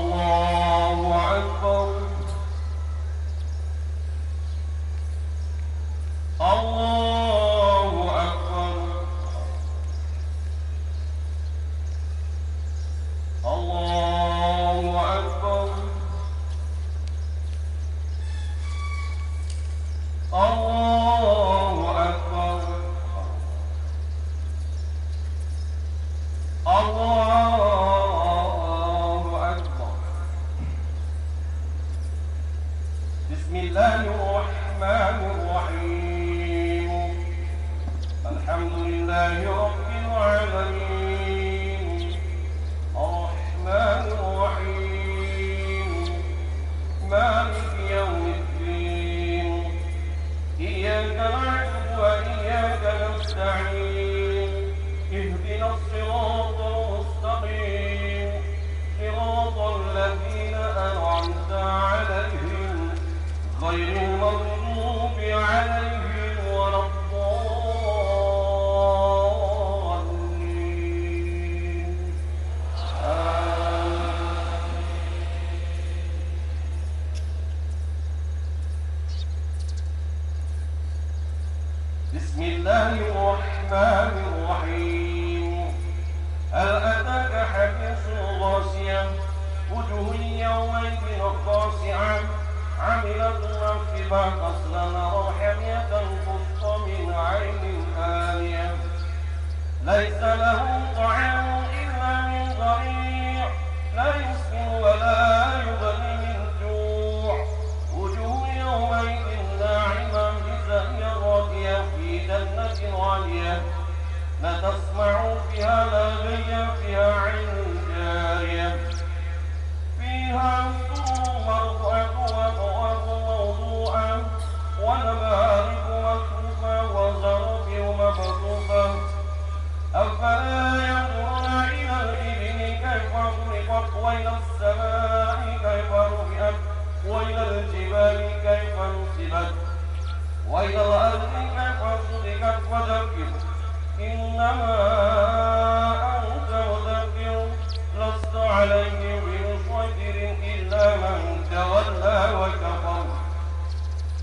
الله أكبر. لله رب العالمين الرحمن الرحيم مالك يوم الدين إياك نعبد وإياك نستعين اهدنا الصراط المستقيم صراط الذين أنعمت عليهم غير المغضوب عليهم ولا الضالين بسم الله الرحمن الرحيم هل أتاك حديث الغاشية وجوه يومئذ خاشعة عملت ناصبة تصلى نارا حامية تسقى من عين آنية ليس له طعام إلا من ضريع لا يسمن ولا يغني من جوع وجوه يومئذ ناعمة جزاء راضية في جنة عالية لا تسمع فيها لاغيا فيها عين جارية فيها سرر مرضعة وأكواب موضوعة ونمارق مصفوفة وزرابي مبثوثة أفلا ينظرون إلى الإبل كيف خلقت وإلى السماء كيف رفعت وإلى الجبال كيف نصبت وإلى الأرض كيف سطحت فذكر إنما أنت مذكر لست عليهم بمسيطر إلا من تولى وكفر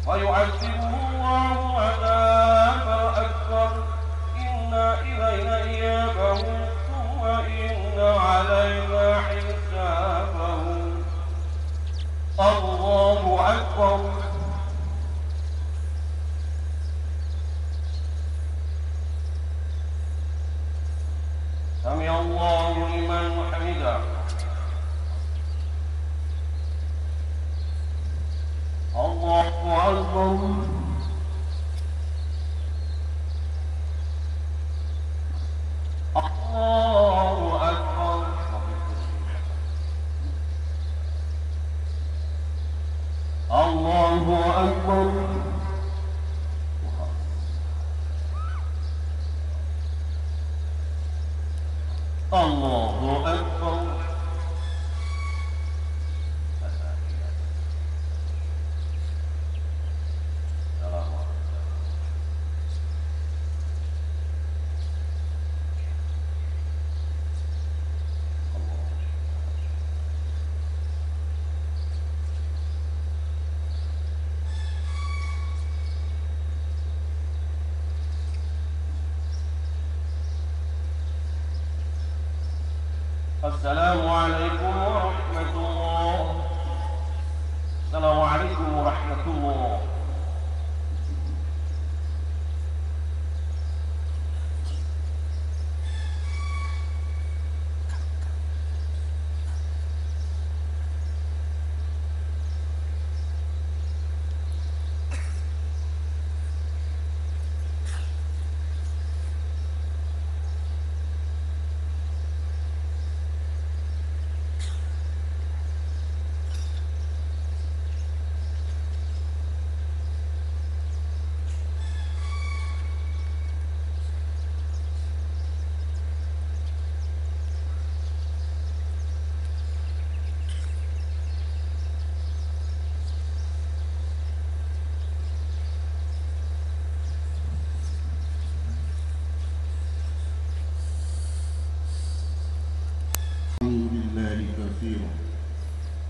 فيعذبه الله العذاب الأكبر إن إلينا إيابهم ثم إن علينا حسابهم الله أكبر سمع الله لمن حمده الله أكبر الله أكبر الله أكبر الله أكبر السلام عليكم ورحمة الله. السلام عليكم ورحمة الله.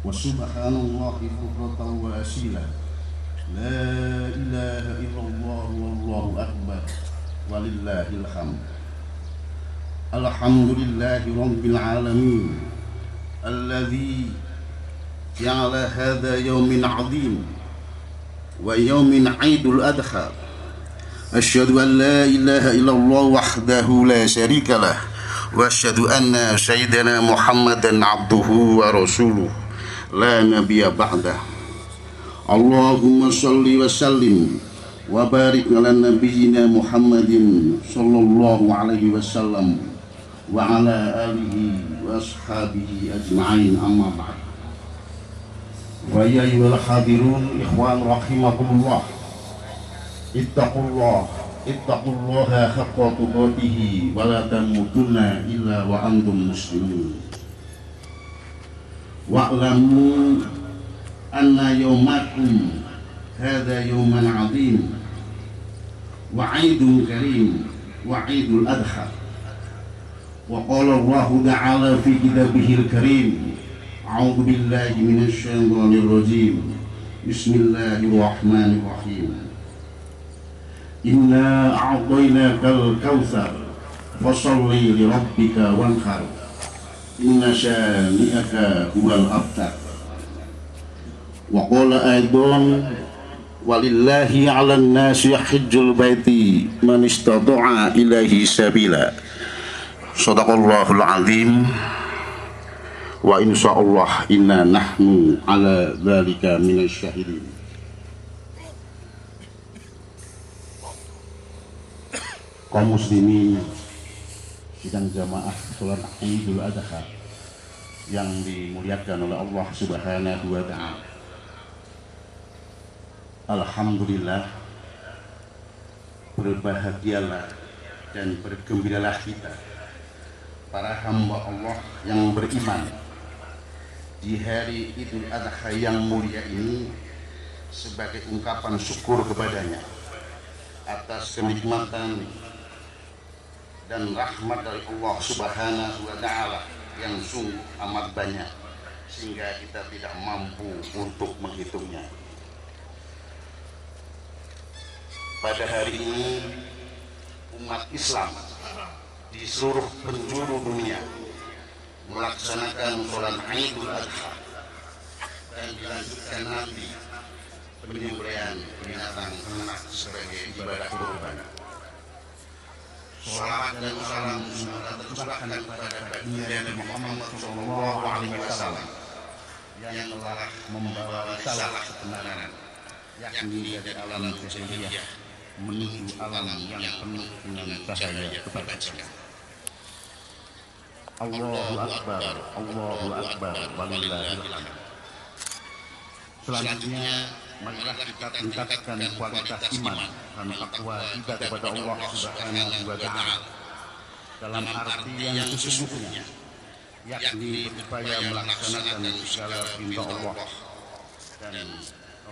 وسبحان الله بكرة وأصيلا لا إله إلا الله والله أكبر ولله الحمد. الحمد لله رب العالمين الذي جعل هذا يوم عظيم ويوم عيد الأضحى. أشهد أن لا إله إلا الله وحده لا شريك له وأشهد أن سيدنا محمدا عبده ورسوله لا نبي بعده. اللهم صل وسلم wa barik ala nabiyyina Muhammadin sallallahu alaihi wasallam wa ala alihi wa ashabihi ajma'in, amma ba'd. Wa ya ayyuhal hadirun ikhwan rahimakumullah, ittaqullaha haqqa tuqatih wa la tamutunna illa wa antum muslimun. Wa'lamu anna yawmakum hadha yawman 'azim wa 'idun karim wa 'idul adha. Wa qala Allah ta'ala fi kitabihil karim, a'udzu billahi minasy syaithanir rajim. Bismillahirrahmanirrahim. Inna a'tainakal kautsar fasholli li rabbika wanhar. Inna syani'aka huwal abtar. Wa qala aidan walillahi 'alan nasi hajjul baiti man istata'a ilaihi sabila. Shadaqallahul azim. Wa insyaallah inna nahnu ala dzalika minasyahidin. Kaum muslimin sidang jamaah salat Idul Adha yang dimuliakan oleh Allah Subhanahu wa taala. Alhamdulillah, berbahagialah dan bergembiralah kita para hamba Allah yang beriman di hari Idul Adha yang mulia ini sebagai ungkapan syukur kepadanya atas kenikmatan dan rahmat dari Allah Subhanahu wa taala yang sungguh amat banyak sehingga kita tidak mampu untuk menghitungnya. Pada hari ini umat Islam di seluruh penjuru dunia melaksanakan sholat Idul Adha dan dilanjutkan nanti penyembelihan binatang ternak sebagai ibadah kurban. Salawat dan salam semoga tercurahkan kepada baginda Nabi Muhammad sallallahu alaihi wasallam yang telah membawa risalah kebenaran, yakni dari alam jahiliyah menuju alam yang penuh dengan cahaya kebajikan. Allahu Akbar, walillahil hamd. Selanjutnya, marilah kita tingkatkan kualitas iman dan takwa kita kepada Allah Subhanahu wa taala dalam arti yang sesungguhnya, yakni berupaya melaksanakan segala perintah Allah dan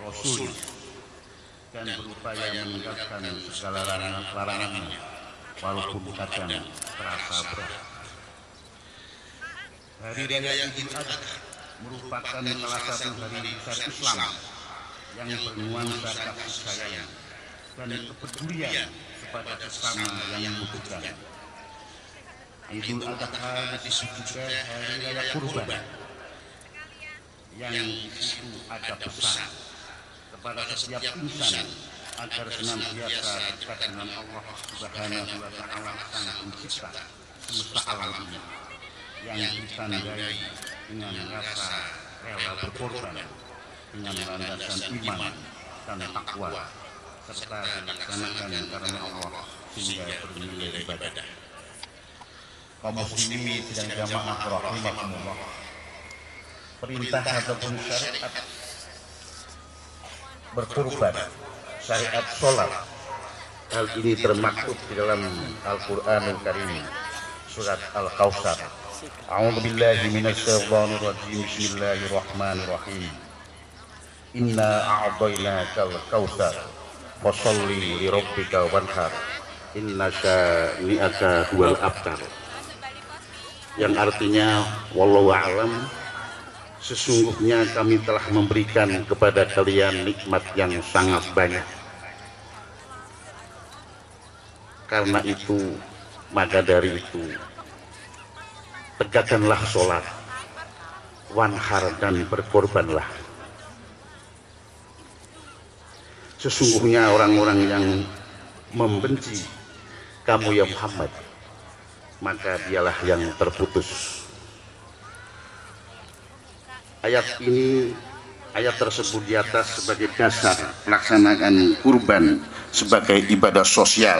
Rasul dan berupaya meninggalkan segala larangan walaupun kadang terasa berat. Hari Raya Idul Adha merupakan salah satu hari besar Islam yang bernuansa kasih sayang dan kepedulian kepada sesama yang membutuhkan. Idul Adha disebut juga hari raya kurban, yang di situ ada pesan kepada setiap insan agar senantiasa dekat dengan Allah Subhanahu wa taala, Sang Pencipta semesta alam ini, yang ditandai dengan rasa rela berkorban dengan landasan iman dan takwa serta dilaksanakan karena Allah sehingga bernilai ibadah. Kaum muslimin sidang jamaah rahimakumullah, perintah ataupun syariat berkurban, syariat sholat, hal ini termaktub di dalam Al-Qur'anul Karim surat Al-Kautsar. A'udzu billahi minasy syaithanir rajim. Bismillahirrahmanirrahim. Inna a'tainakal kautsar fasholli li rabbika wanhar. Inna syani'aka huwal abtar. Yang artinya, wallahu a'lam, sesungguhnya kami telah memberikan kepada kalian nikmat yang sangat banyak. Karena itu, maka dari itu, tegakkanlah sholat, wanhar dan berkorbanlah. Sesungguhnya orang-orang yang membenci kamu ya Muhammad, maka dialah yang terputus. Ayat ini Ayat tersebut di atas sebagai dasar pelaksanaan kurban sebagai ibadah sosial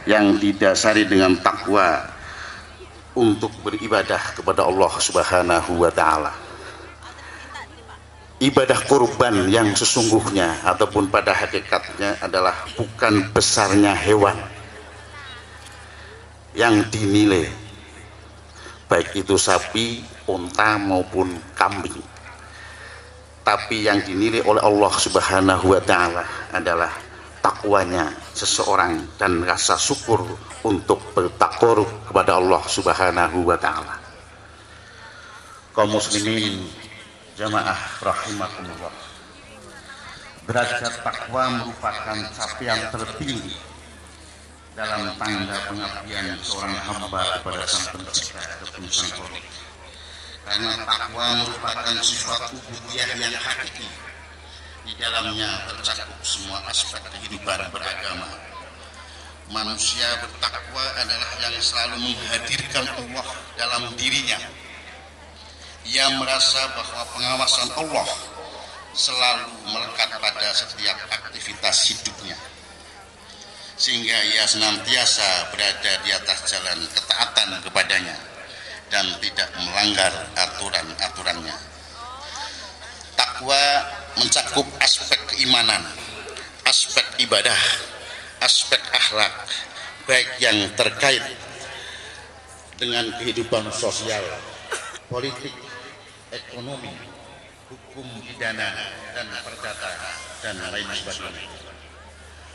yang didasari dengan takwa untuk beribadah kepada Allah Subhanahu wa taala. Ibadah kurban yang sesungguhnya ataupun pada hakikatnya adalah bukan besarnya hewan yang dinilai, baik itu sapi, unta maupun kambing, tapi yang dinilai oleh Allah Subhanahu wa taala adalah takwanya seseorang dan rasa syukur untuk bertakwa kepada Allah Subhanahu wa taala. Kaum muslimin jamaah rahimakumullah, derajat takwa merupakan capaian tertinggi dalam tanda pengabdian seorang hamba kepada Sang Pencipta ataupun Sang Khalik. Karena takwa merupakan sifat ubudiyah yang hakiki. Di dalamnya tercakup semua aspek kehidupan beragama. Manusia bertakwa adalah yang selalu menghadirkan Allah dalam dirinya. Ia merasa bahwa pengawasan Allah selalu melekat pada setiap aktivitas hidupnya, sehingga ia senantiasa berada di atas jalan ketaatan kepadanya dan tidak melanggar aturan-aturannya. Takwa mencakup aspek keimanan, aspek ibadah, aspek akhlak, baik yang terkait dengan kehidupan sosial, politik, ekonomi, hukum pidana dan perdata dan lain sebagainya.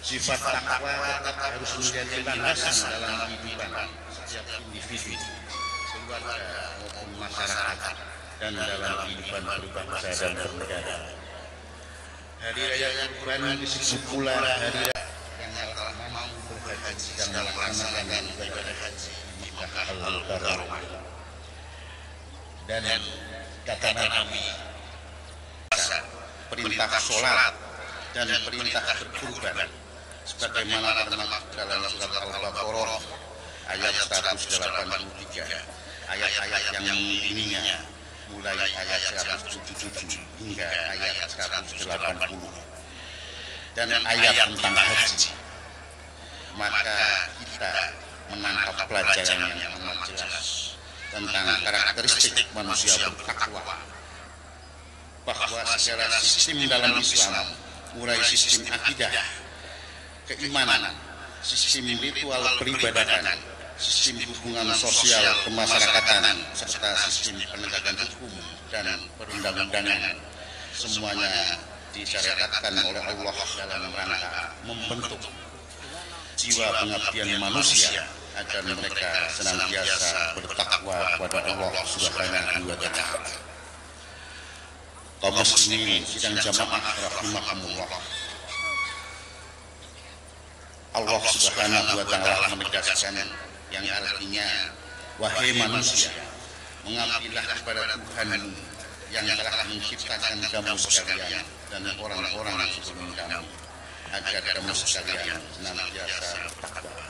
Sifat takwa tetap harus menjadi landasan dalam kehidupan setiap individu, keluarga maupun masyarakat, dan dalam kehidupan berbangsa dan bernegara. Hari Raya Kurban disebut pula hari raya yang telah mampu berhaji dan melaksanakan ibadah haji di Makkah Al-Mukarramah. Dan kata Nabi, perintah sholat dan perintah berkurban sebagaimana termaktub dalam surat Al-Baqarah ayat 183, ayat-ayat yang mengiriminya mulai ayat 177 hingga ayat 180, dan ayat tentang haji. Maka kita menangkap pelajaran yang amat jelas tentang karakteristik manusia bertakwa, bahwa segala sistem dalam Islam, mulai sistem akidah, keimanan, sistem ritual peribadatan, sistem hubungan sosial kemasyarakatan, serta sistem penegakan hukum dan perundang-undangan, semuanya disyariatkan oleh Allah dalam rangka membentuk jiwa pengabdian manusia agar mereka senantiasa bertakwa kepada Allah Subhanahu wa taala. Kaum muslimin sidang jamaah rahimakumullah, Allah Subhanahu wa taala menegaskan yang artinya, wahai manusia, mengabdilah kepada Tuhanmu yang telah menciptakan kamu sekalian dan orang-orang sebelum kamu, agar kamu sekalian senantiasa bertakwa.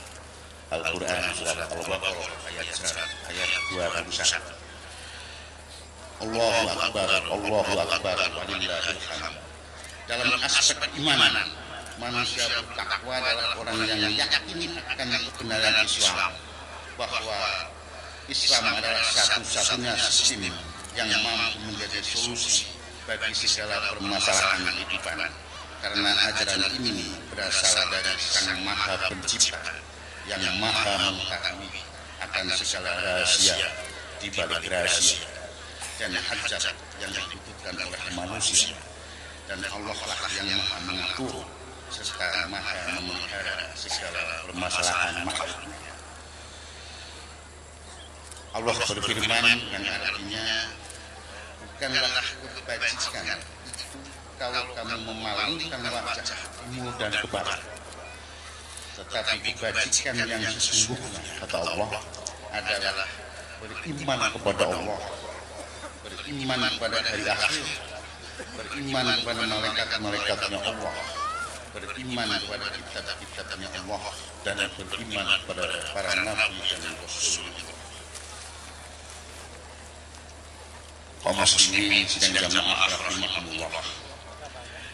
Al-Quran surat Al-Baqarah ayat 21. Allahu Akbar, Allahu Akbar, walillahil hamd. Dalam aspek keimanan, manusia bertakwa adalah orang yang yakin akan kebenaran Islam, bahwa Islam adalah satu-satunya sistem yang mampu menjadi solusi bagi segala permasalahan kehidupan, karena ajaran ini berasal dari Sang Maha Pencipta yang maha mengetahui akan segala rahasia di balik rahasia dan hajat yang dibutuhkan oleh manusia, dan Allah lah yang maha mengatur serta maha memelihara segala permasalahan makhluknya. Allah berfirman yang artinya, bukanlah kebajikan kalau kamu memalingkan wajahmu dan ke barat, tetapi kebajikan yang sesungguhnya, kata Allah, adalah beriman kepada Allah, beriman kepada hari akhir, beriman kepada malaikat-malaikatnya Allah, beriman kepada kitab-kitabnya Allah, dan beriman kepada para nabi dan rasul. Kaum muslimin sidang jamaah rahimahumullah.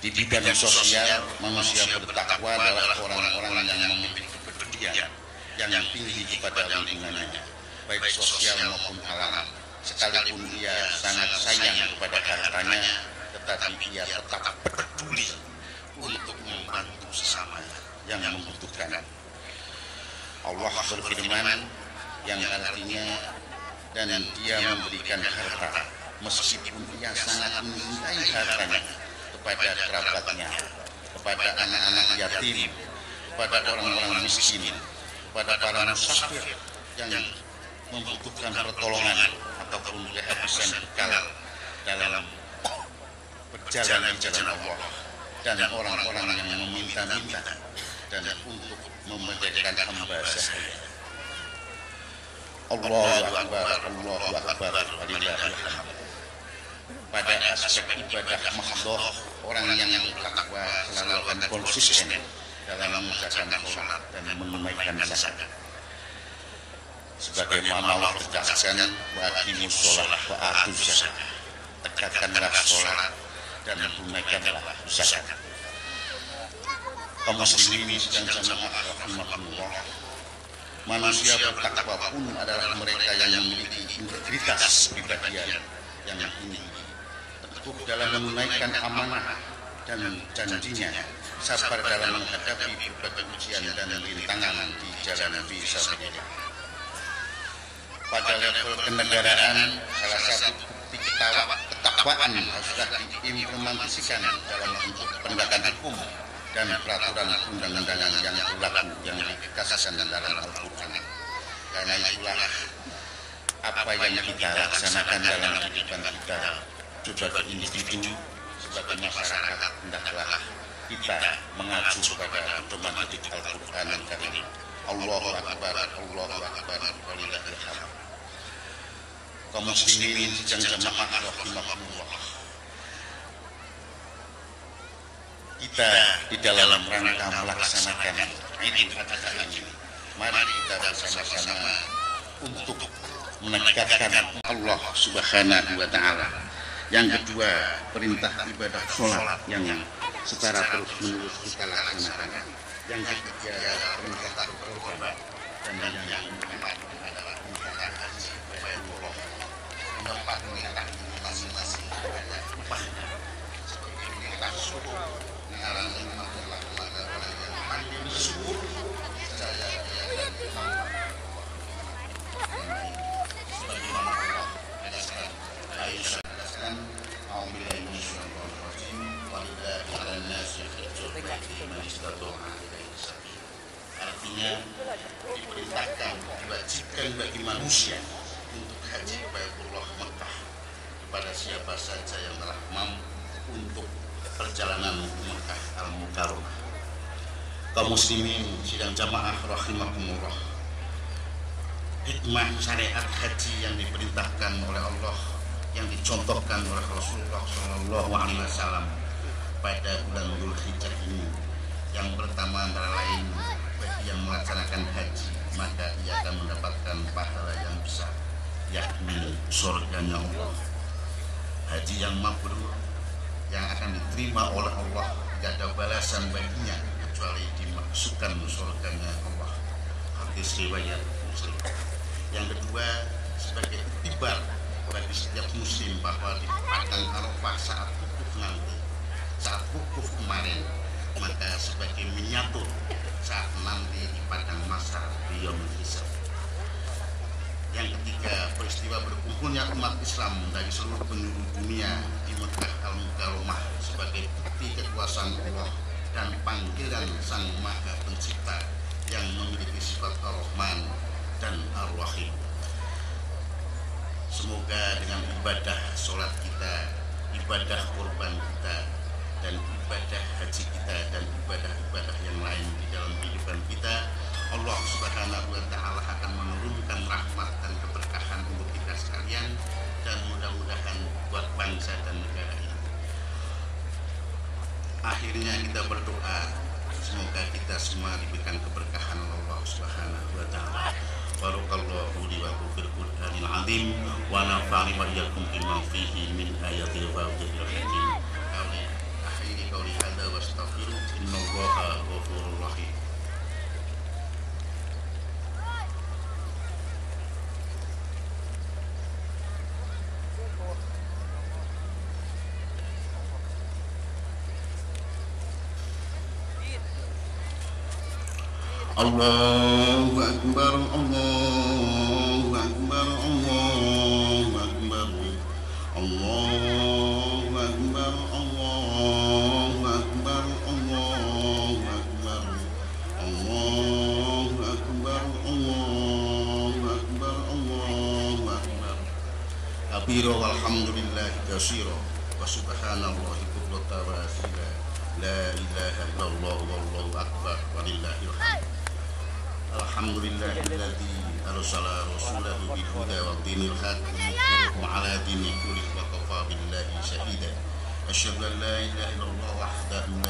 Di bidang sosial, manusia bertakwa adalah orang-orang yang memiliki kepedulian yang tinggi kepada lingkungannya, baik sosial maupun alam. Sekalipun ia sangat sayang kepada hartanya, tetapi ia tetap peduli untuk membantu sesama yang membutuhkan. Allah berfirman yang artinya, dan Dia memberikan harta meskipun ia sangat mencintai hartanya kepada kerabatnya, kepada anak-anak yatim, kepada orang-orang miskin, kepada para musafir yang membutuhkan pertolongan ataupun kehabisan bekal dalam berjalan di jalan Allah, dan orang-orang yang meminta-minta dan untuk memerdekakan hamba sahaya. Allahu Akbar, Allahu Akbar, walillahil hamd. Pada aspek ibadah mahdhah, orang yang bertakwa selalu akan konsisten dalam mengerjakan sholat dan menunaikan zakat. Sebagaimana Allah tegaskan, wa aqimus sholat wa atuz zakat. Tegakkanlah sholat dan tunaikanlah zakat. Kaum muslimin dan jamaah rahimahullah, manusia bertakwa pun adalah mereka yang memiliki integritas pribadian yang tinggi, teguh dalam menunaikan amanah dan janjinya, sabar dalam menghadapi berbagai ujian dan rintangan di jalan fisabilillah. Pada level kenegaraan, salah satu bukti ketakwaan haruslah diimplementasikan dalam bentuk penegakan hukum dan peraturan undang-undangan yang berlaku yang dikasihkan dalam Al-Quran. Karena itulah apa yang kita laksanakan dalam kehidupan kita sebagai individu, sebagai masyarakat, hendaklah kita mengacu kepada pedoman hidup Al-Quran yang Karim. Allahu Akbar, Allahu Akbar, walillahil hamd. Kaum muslimin sidang jamaah rahimahumullah, kita di dalam rangka melaksanakan Idul Adha ini, mari kita bersama-sama untuk menegakkan Allah Subhanahu wa Ta'ala. Yang kedua, perintah ibadah sholat yang secara terus-menerus kita laksanakan. Yang ketiga, perintah berkorban, dan yang keempat adalah perintah haji Baitullah. Keempat perintah masing-masing ada upahnya. Seperti perintah subuh, mengarang lima lembaga yang hadir subuh, saya dan sebagaimana Allah menjelaskan, Aisyah menjelaskan, A'udzubillahi minasyaitonir rajim, walillahi 'alan nasi hajjul baiti man istata'a ilaihi sabila. Artinya diperintahkan, diwajibkan bagi manusia untuk haji Baitullah Mekah kepada siapa saja yang telah mampu untuk perjalanan Mekah Al-Mukarramah. Kaum muslimin sidang jamaah rahimahumullah, hikmah syariat haji yang diperintahkan oleh Allah, yang dicontohkan oleh Rasulullah SAW pada bulan Dzulhijjah ini, yang pertama antara lain, bagi yang melaksanakan haji maka ia akan mendapatkan pahala yang besar, yakni surganya Allah. Haji yang mabrur, yang akan diterima oleh Allah, tidak ada balasan baginya kecuali dimasukkan surganya Allah. Hadis riwayat Muslim. Yang kedua, sebagai iktibar bagi setiap muslim bahwa di padang Arafah saat wukuf nanti, saat wukuf kemarin, maka sebagai miniatur saat nanti di padang mahsyar di yaumul hisab. Yang ketiga, peristiwa berkumpulnya umat Islam dari seluruh penjuru dunia di Mekah Al-Mukarramah sebagai bukti kekuasaan Allah dan panggilan Sang Maha Pencipta yang memiliki sifat Ar-Rahman dan Ar-Rahim. Semoga dengan ibadah sholat kita, ibadah kurban kita, dan ibadah haji kita, dan ibadah-ibadah yang lain di dalam kehidupan kita, Allah Subhanahu wa Ta'ala akan menurunkan rahmat dan keberkahan untuk kita sekalian, dan mudah-mudahan buat bangsa dan negara ini. Akhirnya kita berdoa, semoga kita semua diberikan keberkahan Allah Subhanahu wa Ta'ala. Barakallahu li wa lakum fil Qur'anil azim. العظيم ونفعني وإياكم بما فيه من آيات الفوز الحكيم. أحيي قولي هذا واستغفره إن الله غفور رحيم. Allahu Akbar, Allahu Akbar, Allahu Akbar, Allahu Akbar, Allahu Akbar, Allahu Akbar, Allahu Akbar, Allahu Akbar, Allahu Akbar. Kabira walhamdulillahi katsira wa subhanallahi bukratan wa asila. La ilaha illallah wallahu akbar walillahil hamd. Alhamdulillahilladzi arsala rasulahu bil huda wa dinil haq liyudhhirahu ala dini kullihi wa kafa billahi shahida. Asyhadu an la ilaha illallah wahdahu la